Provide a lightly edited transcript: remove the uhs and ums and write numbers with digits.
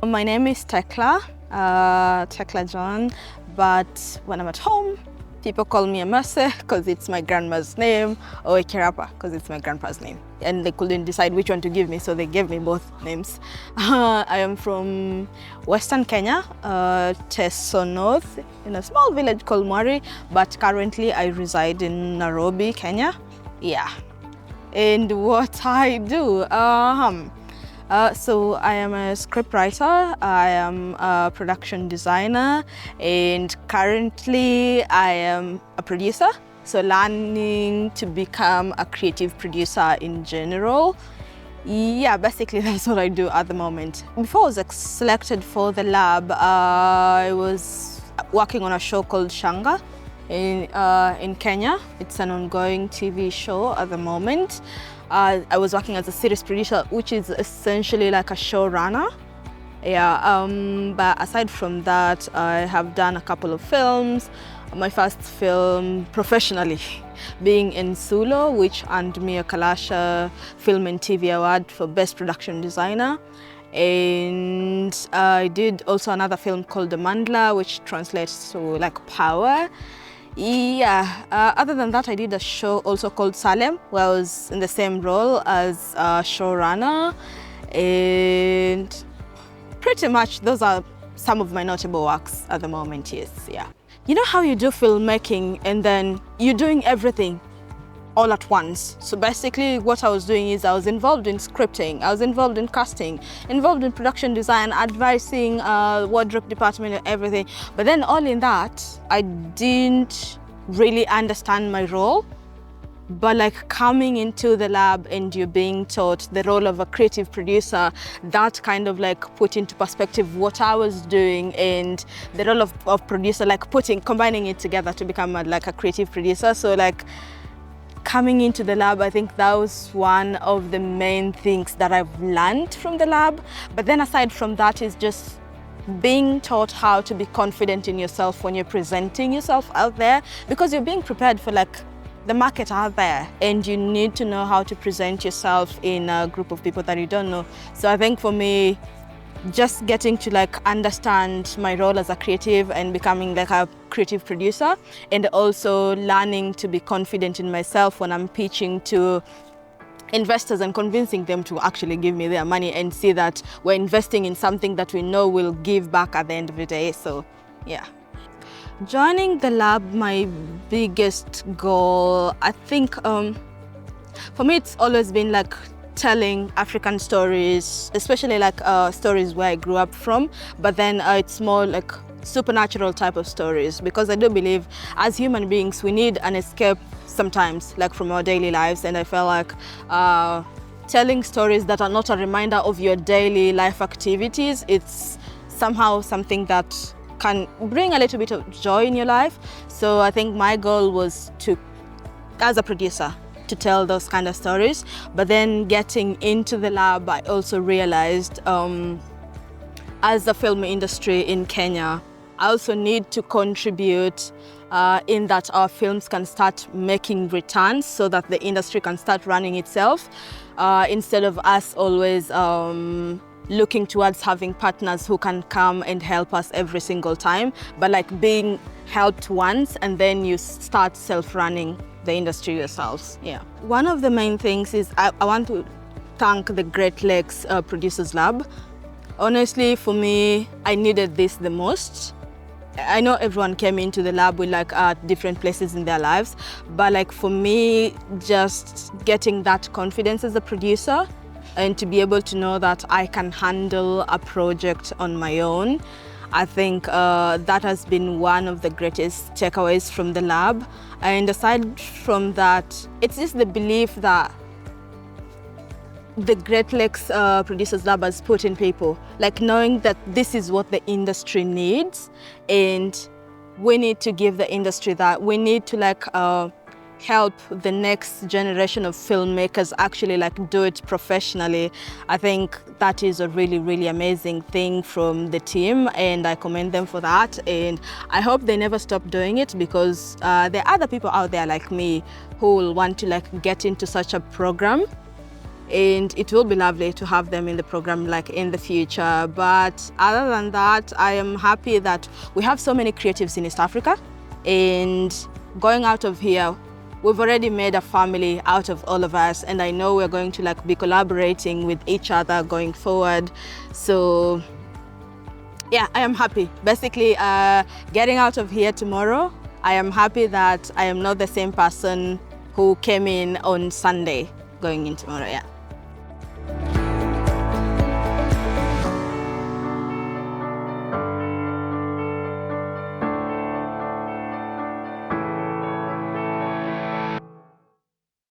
My name is Tecla Joan, but when I'm at home, people call me Amase because it's my grandma's name, or Kirapa because it's my grandpa's name. And they couldn't decide which one to give me, so they gave me both names. I am from Western Kenya, Teso North, in a small village called Mwari, but currently I reside in Nairobi, Kenya. Yeah. And what I do, so I am a scriptwriter, I am a production designer, and currently I am a producer. So learning to become a creative producer in general. Yeah, basically that's what I do at the moment. Before I was selected for the lab, I was working on a show called Shanga in Kenya. It's an ongoing TV show at the moment. I was working as a series producer, which is essentially like a showrunner. Yeah, but aside from that, I have done a couple of films. My first film professionally being in Sulo, which earned me a Kalasha Film and TV Award for Best Production Designer. And I did also another film called The Mandla, which translates to like power. Yeah, other than that, I did a show also called Salem, where I was in the same role as a showrunner. And pretty much those are some of my notable works at the moment, yes, yeah. You know how you do filmmaking and then you're doing everything all at once. So basically what I was doing is I was involved in scripting, I was involved in casting, involved in production design, advising, wardrobe department and everything. But then all in that, I didn't really understand my role. But like coming into the lab and you're being taught the role of a creative producer, that kind of like put into perspective what I was doing and the role of producer, like combining it together to become like a creative producer. So like coming into the lab, I think that was one of the main things that I've learned from the lab. But then aside from that is just being taught how to be confident in yourself when you're presenting yourself out there, because you're being prepared for like the market out there and you need to know how to present yourself in a group of people that you don't know. So I think for me, just getting to like understand my role as a creative and becoming like a creative producer, and also learning to be confident in myself when I'm pitching to investors and convincing them to actually give me their money and see that we're investing in something that we know will give back at the end of the day. So yeah. Joining the lab, my biggest goal, I think for me it's always been like telling African stories, especially like stories where I grew up from, but then it's more like supernatural type of stories, because I do believe as human beings we need an escape sometimes, like from our daily lives, and I feel like telling stories that are not a reminder of your daily life activities, it's somehow something that can bring a little bit of joy in your life. So I think my goal was to, as a producer, to tell those kind of stories. But then getting into the lab, I also realized as the film industry in Kenya, I also need to contribute in that our films can start making returns so that the industry can start running itself, instead of us always looking towards having partners who can come and help us every single time, but like being helped once and then you start self-running the industry yourselves. Yeah. One of the main things is I want to thank the Great Lakes Producers Lab. Honestly, for me, I needed this the most. I know everyone came into the lab with like different places in their lives, but like for me, just getting that confidence as a producer and to be able to know that I can handle a project on my own, I think that has been one of the greatest takeaways from the lab. And aside from that, it's just the belief that the Great Lakes Producers Lab has put in people, like knowing that this is what the industry needs and we need to give the industry that. We need to like help the next generation of filmmakers actually like do it professionally. I think that is a really, really amazing thing from the team, and I commend them for that. And I hope they never stop doing it, because there are other people out there like me who will want to like get into such a program. and it will be lovely to have them in the program like in the future. But other than that, I am happy that we have so many creatives in East Africa, and going out of here, we've already made a family out of all of us, and I know we're going to like be collaborating with each other going forward. So yeah, I am happy. Basically, getting out of here tomorrow, I am happy that I am not the same person who came in on Sunday going in tomorrow, yeah.